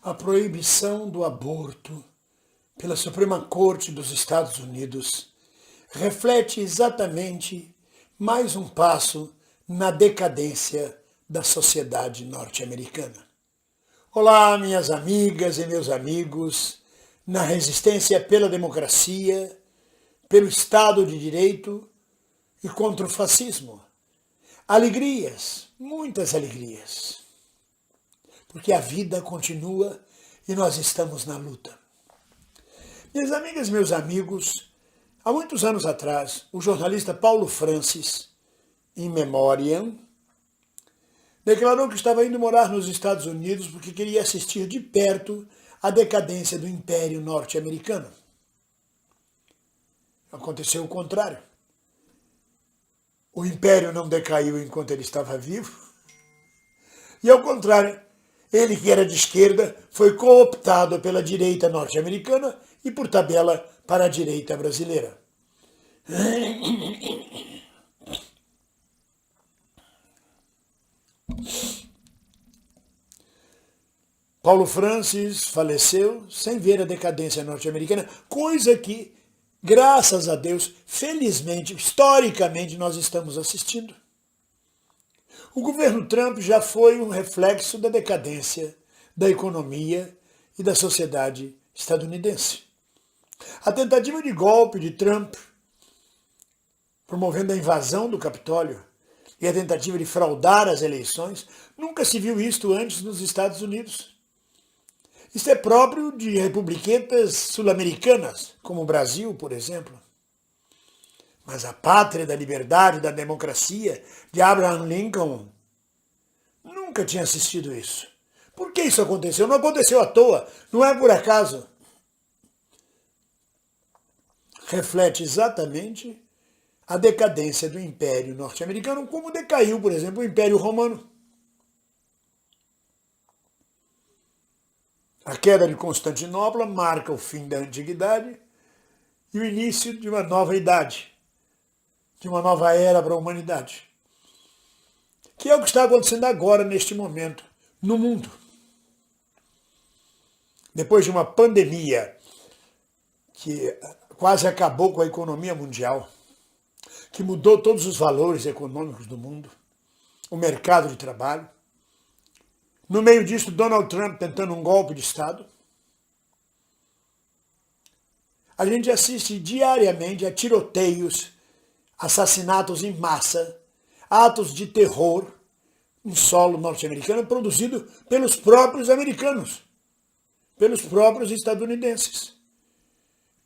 A proibição do aborto pela Suprema Corte dos Estados Unidos reflete exatamente mais um passo na decadência da sociedade norte-americana. Olá, minhas amigas e meus amigos, na resistência pela democracia, pelo Estado de Direito e contra o fascismo. Alegrias, muitas alegrias, porque a vida continua e nós estamos na luta. Minhas amigas e meus amigos, há muitos anos atrás, o jornalista Paulo Francis, in memoriam, declarou que estava indo morar nos Estados Unidos porque queria assistir de perto a decadência do Império Norte-Americano. Aconteceu o contrário. O Império não decaiu enquanto ele estava vivo. E ao contrário, ele que era de esquerda foi cooptado pela direita norte-americana e, por tabela, para a direita brasileira. Paulo Francis faleceu sem ver a decadência norte-americana, coisa que, graças a Deus, felizmente, historicamente, nós estamos assistindo. O governo Trump já foi um reflexo da decadência da economia e da sociedade estadunidense. A tentativa de golpe de Trump, promovendo a invasão do Capitólio, e a tentativa de fraudar as eleições, nunca se viu isto antes nos Estados Unidos. Isto é próprio de republiquetas sul-americanas, como o Brasil, por exemplo. Mas a pátria da liberdade e da democracia de Abraham Lincoln nunca tinha assistido isso. Por que isso aconteceu? Não aconteceu à toa, não é por acaso. Reflete exatamente a decadência do Império Norte-Americano, como decaiu, por exemplo, o Império Romano. A queda de Constantinopla marca o fim da antiguidade e o início de uma nova idade, de uma nova era para a humanidade, que é o que está acontecendo agora, neste momento, no mundo. Depois de uma pandemia que quase acabou com a economia mundial, que mudou todos os valores econômicos do mundo, o mercado de trabalho. No meio disso, Donald Trump tentando um golpe de Estado. A gente assiste diariamente a tiroteios, assassinatos em massa, atos de terror em solo norte-americano produzido pelos próprios americanos, pelos próprios estadunidenses.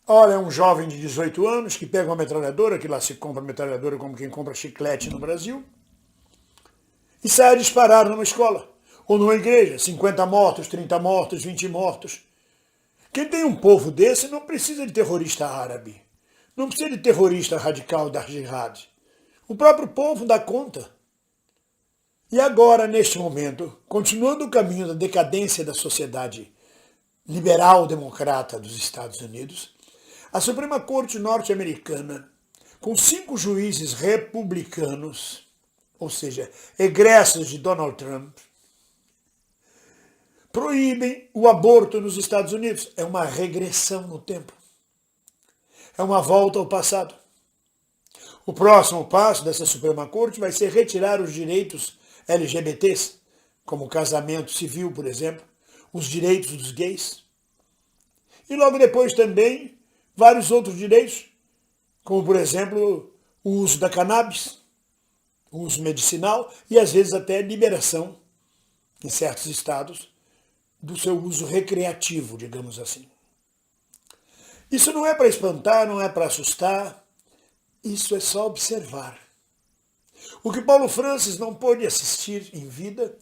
Ora, é um jovem de 18 anos que pega uma metralhadora, que lá se compra metralhadora como quem compra chiclete no Brasil, e sai a disparar numa escola ou numa igreja. 50 mortos, 30 mortos, 20 mortos. Quem tem um povo desse não precisa de terrorista árabe, não precisa de terrorista radical da jihad. O próprio povo dá conta. E agora, neste momento, continuando o caminho da decadência da sociedade liberal-democrata dos Estados Unidos, a Suprema Corte norte-americana, com 5 juízes republicanos, ou seja, egressos de Donald Trump, proíbem o aborto nos Estados Unidos. É uma regressão no tempo. É uma volta ao passado. O próximo passo dessa Suprema Corte vai ser retirar os direitos LGBTs, como o casamento civil, por exemplo, os direitos dos gays. E logo depois também vários outros direitos, como, por exemplo, o uso da cannabis, o uso medicinal e, às vezes, até liberação, em certos estados, do seu uso recreativo, digamos assim. Isso não é para espantar, não é para assustar, isso é só observar. O que Paulo Francis não pôde assistir em vida,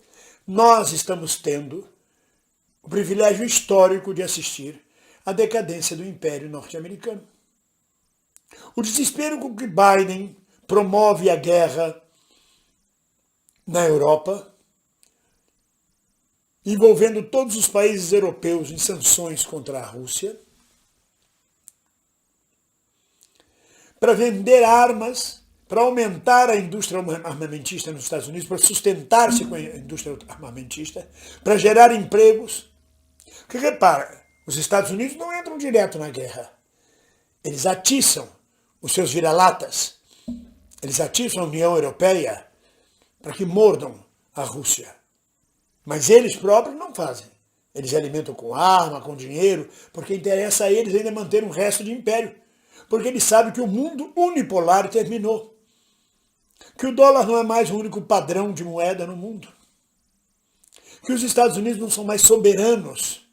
nós estamos tendo o privilégio histórico de assistir à decadência do Império Norte-Americano. O desespero com que Biden promove a guerra na Europa, envolvendo todos os países europeus em sanções contra a Rússia, para vender armas, para aumentar a indústria armamentista nos Estados Unidos, para sustentar-se com a indústria armamentista, para gerar empregos, Porque repara, os Estados Unidos não entram direto na guerra. Eles atiçam os seus vira-latas. Eles atiçam a União Europeia para que mordam a Rússia. Mas eles próprios não fazem. Eles alimentam com arma, com dinheiro, porque interessa a eles ainda manter um resto de império. Porque eles sabem que o mundo unipolar terminou. Que o dólar não é mais o único padrão de moeda no mundo. Que os Estados Unidos não são mais soberanos.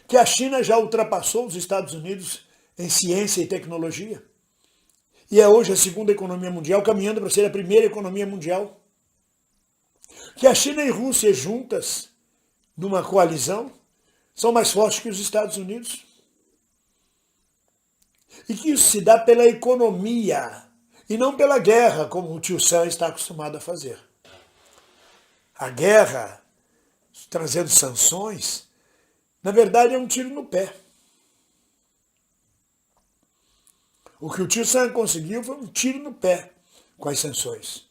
Que a China já ultrapassou os Estados Unidos em ciência e tecnologia. E é hoje a segunda economia mundial, caminhando para ser a primeira economia mundial. Que a China e a Rússia juntas, numa coalizão, são mais fortes que os Estados Unidos. E que isso se dá pela economia, e não pela guerra, como o tio Sam está acostumado a fazer. A guerra, trazendo sanções, na verdade é um tiro no pé. O que o tio Sam conseguiu foi um tiro no pé com as sanções.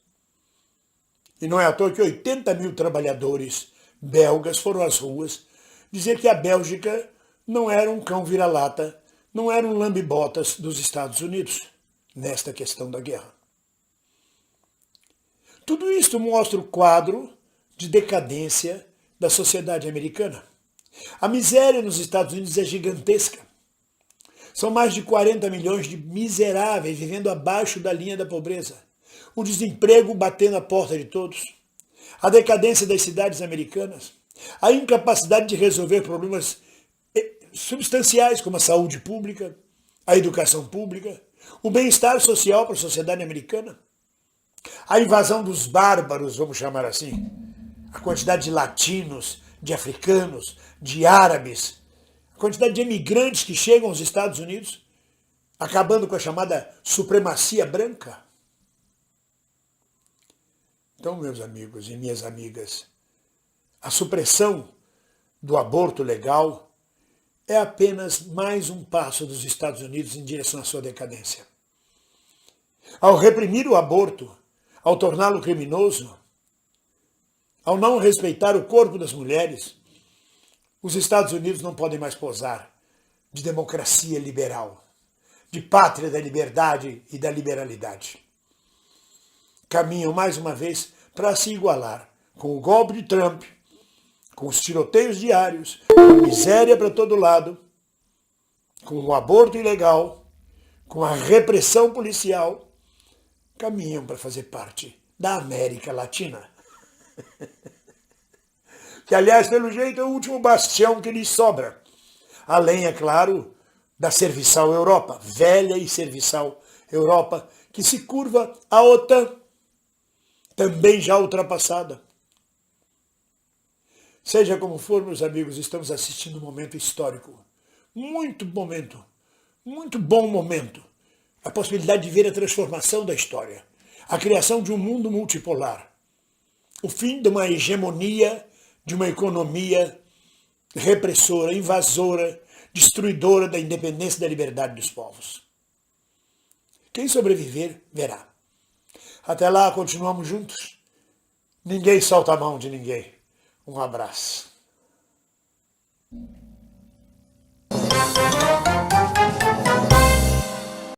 E não é à toa que 80 mil trabalhadores belgas foram às ruas dizer que a Bélgica não era um cão vira-lata, não era um lambe-botas dos Estados Unidos nesta questão da guerra. Tudo isso mostra o quadro de decadência da sociedade americana. A miséria nos Estados Unidos é gigantesca. São mais de 40 milhões de miseráveis vivendo abaixo da linha da pobreza. O desemprego batendo a porta de todos. A decadência das cidades americanas. A incapacidade de resolver problemas substanciais como a saúde pública, a educação pública, o bem-estar social para a sociedade americana. A invasão dos bárbaros, vamos chamar assim. A quantidade de latinos, de africanos, de árabes, a quantidade de imigrantes que chegam aos Estados Unidos, acabando com a chamada supremacia branca. Então, meus amigos e minhas amigas, a supressão do aborto legal é apenas mais um passo dos Estados Unidos em direção à sua decadência. Ao reprimir o aborto, ao torná-lo criminoso, ao não respeitar o corpo das mulheres, os Estados Unidos não podem mais posar de democracia liberal, de pátria da liberdade e da liberalidade. Caminham mais uma vez para se igualar com o golpe de Trump, com os tiroteios diários, com a miséria para todo lado, com o aborto ilegal, com a repressão policial, caminham para fazer parte da América Latina. Que, aliás, pelo jeito, é o último bastião que lhes sobra. Além, é claro, da serviçal Europa, velha e serviçal Europa, que se curva à OTAN, também já ultrapassada. Seja como for, meus amigos, estamos assistindo um momento histórico. Muito bom momento. A possibilidade de ver a transformação da história. A criação de um mundo multipolar. O fim de uma hegemonia, de uma economia repressora, invasora, destruidora da independência e da liberdade dos povos. Quem sobreviver, verá. Até lá, continuamos juntos. Ninguém solta a mão de ninguém. Um abraço.